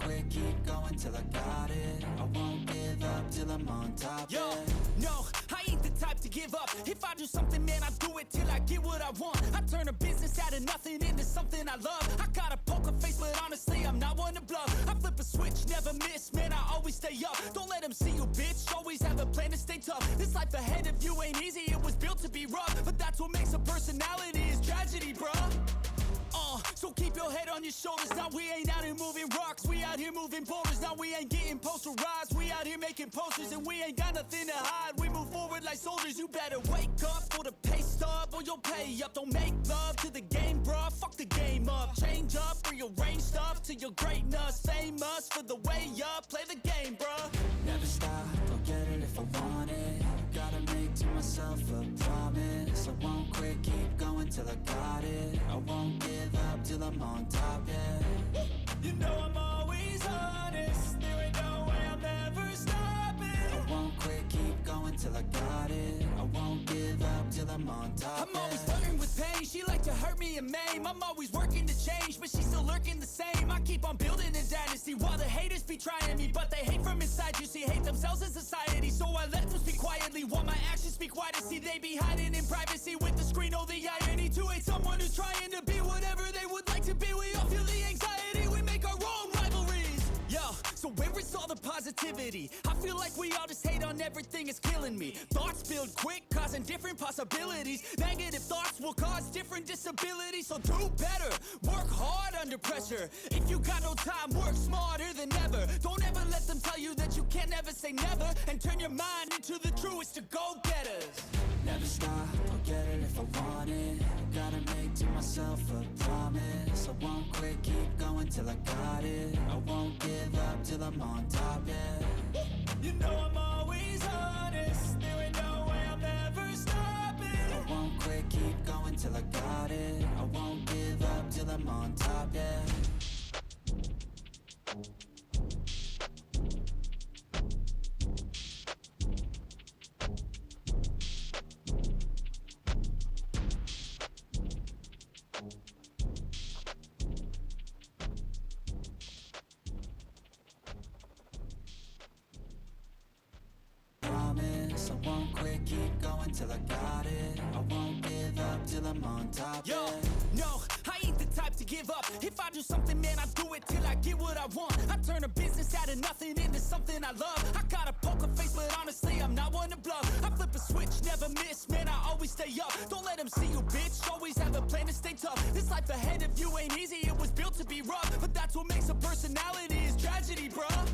quit, keep going till I got it. I won't give up till I'm on top. Yo, no, I ain't the type to give up. If I do something, man, I do it till I get what I want. I turn a business out of nothing into something I love. I got a poker face, but honestly, I'm not one to bluff. I flip a switch, never miss, man, I always stay up. Don't let them see you, bitch, always have a plan to stay tough. This life ahead of you ain't easy, it was built to be rough. But that's what makes a personality, is tragedy, bruh. So keep your head on your shoulders. Now we ain't out here moving rocks, we out here moving boulders. Now we ain't getting posterized, we out here making posters. And we ain't got nothing to hide, we move forward like soldiers. You better wake up for the pay stub, or you'll pay up. Don't make love to the game, bruh, fuck the game up. Change up, rearrange stuff to your greatness. Famous for the way up, play the game, bruh. Never stop, I'll get it if I want it. Gotta make to myself a promise. I won't quit, keep going till I got it. I won't give up till I'm on top, yeah. You know I'm always honest, there ain't no way I'm ever stopping. I won't quit, keep going till I got it. I won't give up till I'm on top, I'm always flirting with pain, she like to hurt me and maim. I'm always working to change, but she's still lurking the same. I keep on building a dynasty while the haters be trying me. But they hate from inside, you see, hate themselves in society. So I let them speak quietly while my actions speak wider. See, they be hiding in privacy with the screen, oh the irony. To hate someone who's trying to be whatever they would like to be. We all feel the anxiety, we make our own rivalries. Yo, so where is all the positivity? I feel like we all just hate on everything, it's killing me. Thoughts build quick, causing different possibilities. Negative thoughts will cause different disabilities. So do better, work hard under pressure. If you got no time, work smarter than ever. Don't ever let them tell you that you can't never say never. And turn your mind into the truest of go-getters. Never stop, I'll get it if I want it. Gotta make to myself a promise. I won't quit, keep going till I got it. I won't give up till I'm on top, yeah. You know I'm always honest, there ain't no way I'm ever stopping. I won't quit, keep going till I got it. I won't give up till I'm on top, yeah. Promise, I won't quit, keep going till I got it. I won't give up till I'm on top, Yo, yeah. no, I ain't the type to give up. If I do something, man, I do it till I get what I want. I turn a business out of nothing into something I love. I got a poker face, but honestly, I'm not one to bluff. I flip a switch, never miss, man, I always stay up. Don't let them see you, bitch, always have a plan to stay tough. This life ahead of you ain't easy, it was built to be rough. But that's what makes a personality, is tragedy, bruh.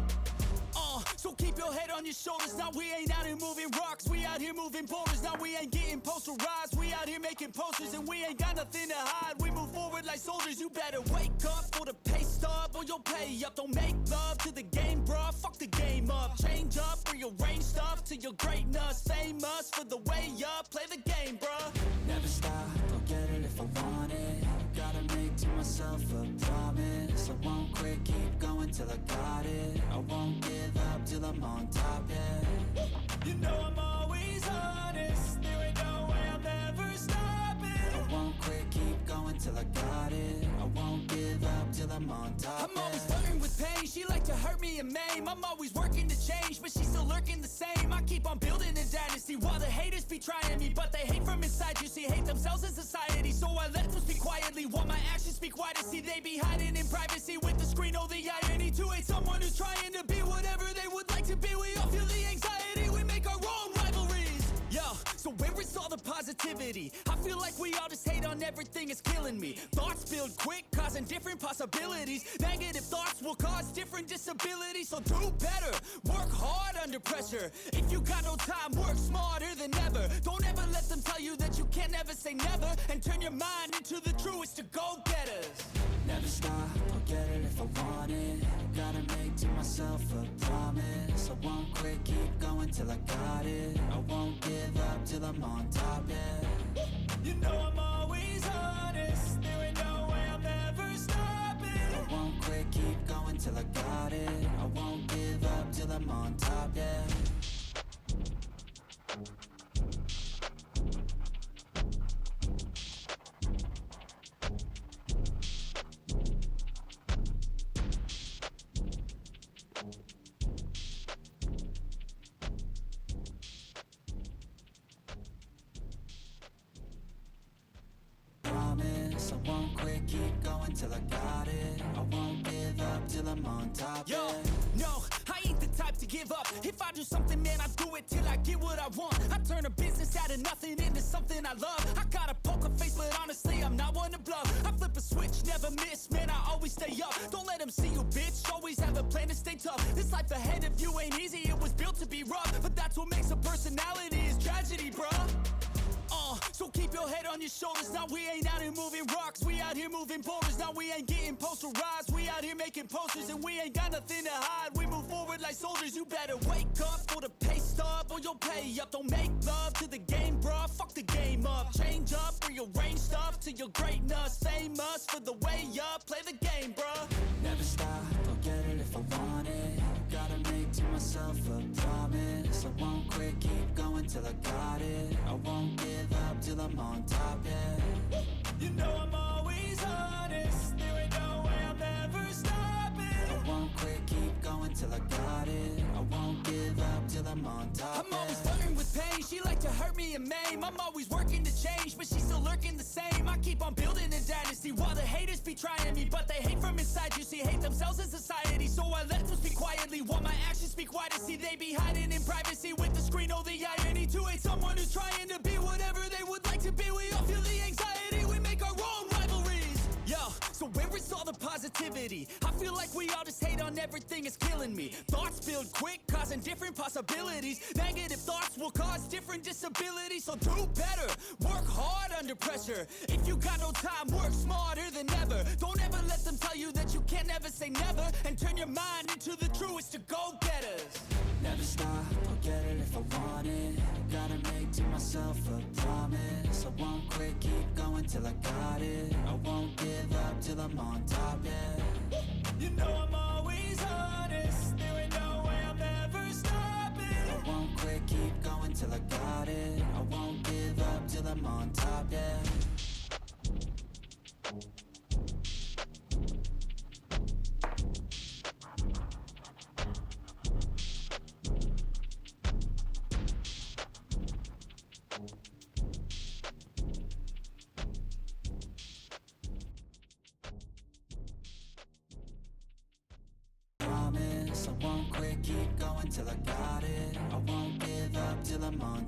So keep your head on your shoulders. Now we ain't out here moving rocks, we out here moving boulders. Now we ain't getting posterized, we out here making posters. And we ain't got nothing to hide, we move forward like soldiers. You better wake up for the pay stub, or you'll pay up. Don't make love to the game, bruh, fuck the game up. Change up, rearrange stuff to your greatness. Famous for the way up, play the game, bruh. Never stop, I'll get it if I want it. Gotta make to myself a promise. I won't quit, keep going till I got it. I won't give up till I'm on top, yeah. You know I'm always honest, there ain't no way I'm ever stopping. I won't quit, keep going till I got it. I won't give up till I'm on top, I'm always yeah. flirting with pain, she like to hurt me and maim. I'm always working to change, but she's still lurking the same. I keep on building a dynasty while the haters be trying me. But they hate from inside, you see, hate themselves in society. So I let them speak quietly while my actions speak wider. See, they be hiding in privacy with the screen, oh the irony. To hate someone who's trying to be whatever they would like to be. We all feel the anxiety, we make our own rivalries. Yo, so where is all the positivity? I feel like we all just hate on everything, it's killing me. Thoughts build quick, causing different possibilities. Negative thoughts will cause different disabilities. So do better, work hard under pressure. If you got no time, work smarter than ever. Don't ever let them tell you that you can't never say never. And turn your mind into the truest of go-getters. Never stop, I'll get it if I want it. Gotta make to myself a promise. I won't quit, keep going till I got it. I won't give up till I'm on top, yeah. You know I'm always honest, there ain't no way I'm ever stopping. I won't quit, keep going till I got it. I won't give up till I'm on top, yeah. keep going till I got it. I won't give up till I'm on top. Yo, Yeah. no, I ain't the type to give up. If I do something, man, I do it till I get what I want. I turn a business out of nothing into something I love. I got a poker face, but honestly, I'm not one to bluff. I flip a switch, never miss, man, I always stay up. Don't let them see you, bitch, always have a plan to stay tough. This life ahead of you ain't easy, it was built to be rough. But that's what makes a personality, is tragedy, bruh. So keep your head on your shoulders. Now we ain't out here moving rocks, we out here moving boulders. Now we ain't getting posterized, we out here making posters. And we ain't got nothing to hide, we move forward like soldiers. You better wake up for the pay stub, or you'll pay up. Don't make love to the game, bruh, fuck the game up. Change up, rearrange stuff to your greatness. Famous for the way up, play the game, bruh. Never stop, I'll get it if I want it. Gotta make to myself a promise. I won't quit, keep going till I got it. I won't give up till I'm on top, yeah. You know I'm always honest, there ain't no way I'm ever stopping. I won't quit, keep going till I got it. I won't give up till I'm on top, I'm always yeah. flirting with pain, she like to hurt me and maim. I'm always working to change, but she's still lurking the same. I keep on building a dynasty while the haters be trying me. But they hate from inside, you see, hate themselves in society. So I let them speak quietly while my actions speak wider. See, they be hiding in privacy with the screen, oh the irony. To hate someone who's trying to be whatever they would like to be. We all feel the anxiety, we make our own rivalries. Yo, so where is all the positivity? I feel like we all just hate on everything, it's killing me. Thoughts build quick, causing different possibilities. Negative thoughts will cause different disabilities. So do better, work hard under pressure. If you got no time, work smarter than ever. Don't ever let them tell you that you can't never say never. And turn your mind into the truest of go-getters. Never stop, I'll get it if I want it. Gotta make to myself a promise. I won't quit, keep going till I got it. I won't give up till I'm on top, yeah. You know I'm always honest, there ain't no way I'm ever stopping. I won't quit, keep going till I got it. I won't give up till I'm on top, yeah. Promise I won't quit, keep going till I got it. I won't give up till I'm on